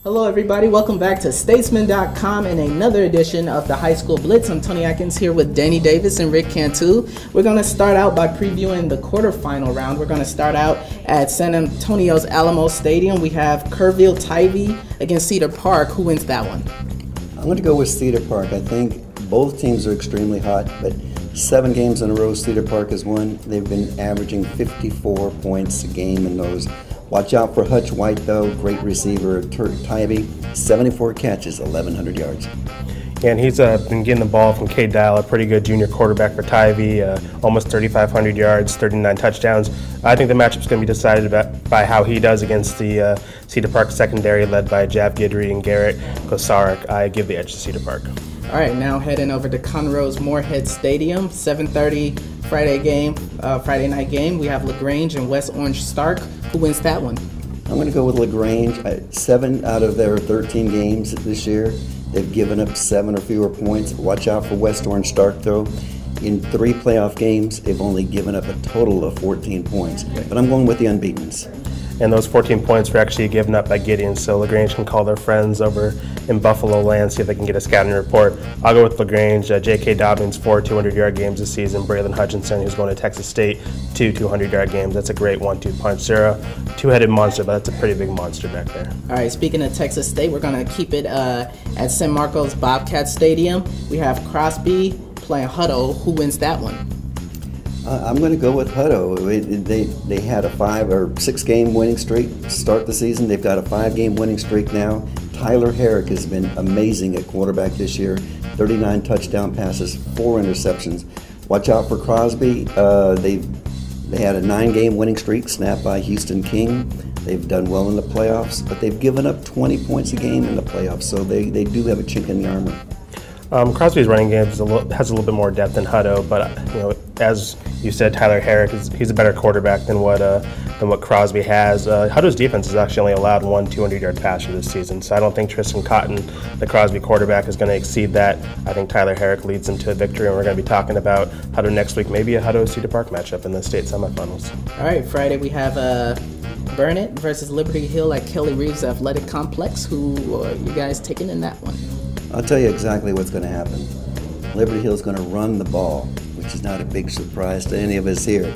Hello everybody, welcome back to Statesman.com and another edition of the High School Blitz. I'm Tony Atkins here with Danny Davis and Rick Cantu. We're going to start out by previewing the quarterfinal round. We're going to start out at San Antonio's Alamo Stadium. We have Kerrville-Tivy against Cedar Park. Who wins that one? I'm going to go with Cedar Park. I think both teams are extremely hot, but 7 games in a row Cedar Park has won. They've been averaging 54 points a game in those. Watch out for Hutch White, though. Great receiver, Tivy. 74 catches, 1,100 yards. Yeah, and he's been getting the ball from Cade Dial, a pretty good junior quarterback for Tivy, almost 3,500 yards, 39 touchdowns. I think the matchup's going to be decided by how he does against the Cedar Park secondary led by Jav Guidry and Garrett Kosarik. I give the edge to Cedar Park. All right, now heading over to Conroe's Moorhead Stadium, 7:30 Friday night game. We have LaGrange and West Orange Stark. Who wins that one? I'm going to go with LaGrange. 7 out of their 13 games this year, they've given up 7 or fewer points. Watch out for West Orange Stark, though. In 3 playoff games, they've only given up a total of 14 points. But I'm going with the unbeatens. And those 14 points were actually given up by Gideon, so LaGrange can call their friends over in Buffalo land, see if they can get a scouting report. I'll go with LaGrange. J.K. Dobbins, 4 200-yard games this season. Braylon Hutchinson, who's going to Texas State, 2 200-yard games. That's a great 1-2 punch. They're a two-headed monster, but that's a pretty big monster back there. All right, speaking of Texas State, we're going to keep it at San Marcos Bobcat Stadium. We have Crosby playing Hutto. Who wins that one? I'm going to go with Hutto. They had a 5 or 6 game winning streak to start the season. They've got a 5-game winning streak now. Tyler Herrick has been amazing at quarterback this year. 39 touchdown passes, 4 interceptions. Watch out for Crosby. They had a 9-game winning streak snapped by Houston King. They've done well in the playoffs, but they've given up 20 points a game in the playoffs, so they do have a chink in the armor. Crosby's running game has a little bit more depth than Hutto, but as you said, Tyler Herrick he's a better quarterback than what Crosby has. Hutto's defense has actually only allowed 1 200-yard passer this season, so I don't think Tristan Cotton, the Crosby quarterback, is going to exceed that. I think Tyler Herrick leads them to a victory, and we're going to be talking about Hutto next week, maybe a Hutto-Cedar Park matchup in the state semifinals. All right, Friday we have Burnett versus Liberty Hill at Kelly Reeves Athletic Complex. Who are you guys taking in that one? I'll tell you exactly what's going to happen. Liberty Hill is going to run the ball, which is not a big surprise to any of us here.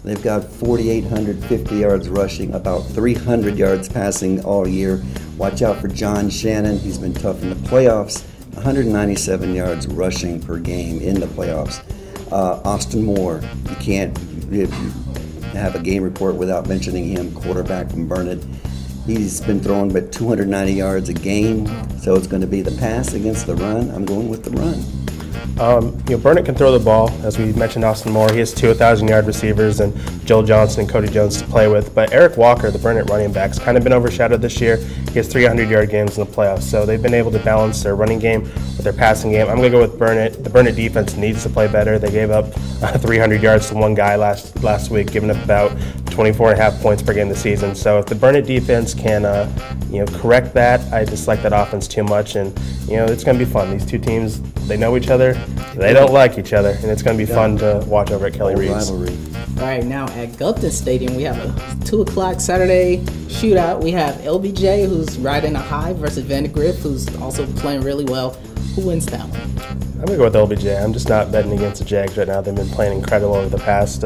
They've got 4,850 yards rushing, about 300 yards passing all year. Watch out for John Shannon. He's been tough in the playoffs. 197 yards rushing per game in the playoffs. Austin Moore, you can't have a game report without mentioning him, quarterback from Burnett. He's been throwing about 290 yards a game, so it's going to be the pass against the run. I'm going with the run. Burnett can throw the ball. As we mentioned, Austin Moore, he has 2 1,000-yard receivers and Joel Johnson and Cody Jones to play with. But Eric Walker, the Burnett running back, has kind of been overshadowed this year. He has 300-yard games in the playoffs, so they've been able to balance their running game with their passing game. I'm going to go with Burnett. The Burnett defense needs to play better. They gave up 300 yards to one guy last week, giving up about 24.5 points per game this season. So if the Burnett defense can correct that, I dislike that offense too much, and it's going to be fun. These two teams, they know each other, they don't like each other, and it's going to be fun to watch over at Kelly Reeves. Rivalry. All right, now at Gulfton Stadium, we have a 2 o'clock Saturday shootout. We have LBJ, who's riding a high, versus Vandergrift, who's also playing really well. Who wins that one? I'm going to go with LBJ. I'm just not betting against the Jags right now. They've been playing incredible over the past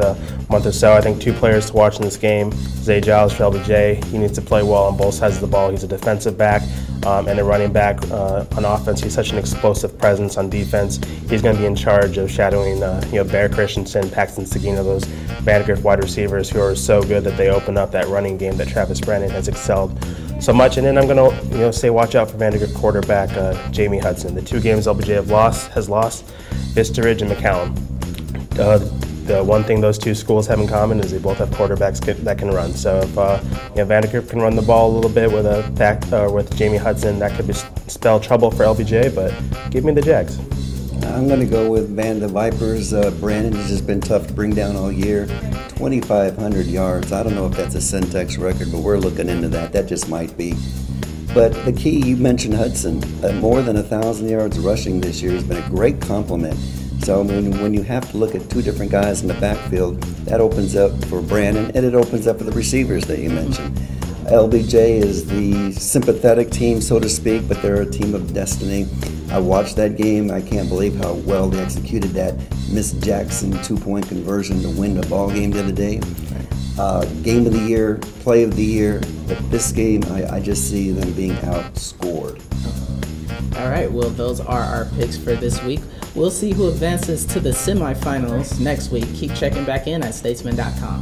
month or so. I think 2 players to watch in this game. Zay Giles for LBJ. He needs to play well on both sides of the ball. He's a defensive back and a running back on offense. He's such an explosive presence on defense. He's going to be in charge of shadowing Bear Christensen, Paxton Seguino, those Vandergrift wide receivers who are so good that they open up that running game that Travis Brandon has excelled so much. And then I'm going to say watch out for Vandergrift quarterback Jamie Hudson. The 2 games LBJ has lost, Vista Ridge and McCallum. The one thing those 2 schools have in common is they both have quarterbacks that can run. So if Vandergrift can run the ball a little bit with Jamie Hudson, that could spell trouble for LBJ. But give me the Jags. I'm going to go with the Vipers. Brandon has just been tough to bring down all year. 2,500 yards. I don't know if that's a Centex record, but we're looking into that. That just might be. But the key, you mentioned Hudson. More than 1,000 yards rushing this year has been a great compliment. So when you have to look at 2 different guys in the backfield, that opens up for Brandon, and it opens up for the receivers that you mentioned. LBJ is the sympathetic team, so to speak, but they're a team of destiny. I watched that game. I can't believe how well they executed that Miss Jackson 2-point conversion to win the ball game the other day. Game of the year, play of the year, but this game, I just see them being outscored. All right, well, those are our picks for this week. We'll see who advances to the semifinals next week. Keep checking back in at statesman.com.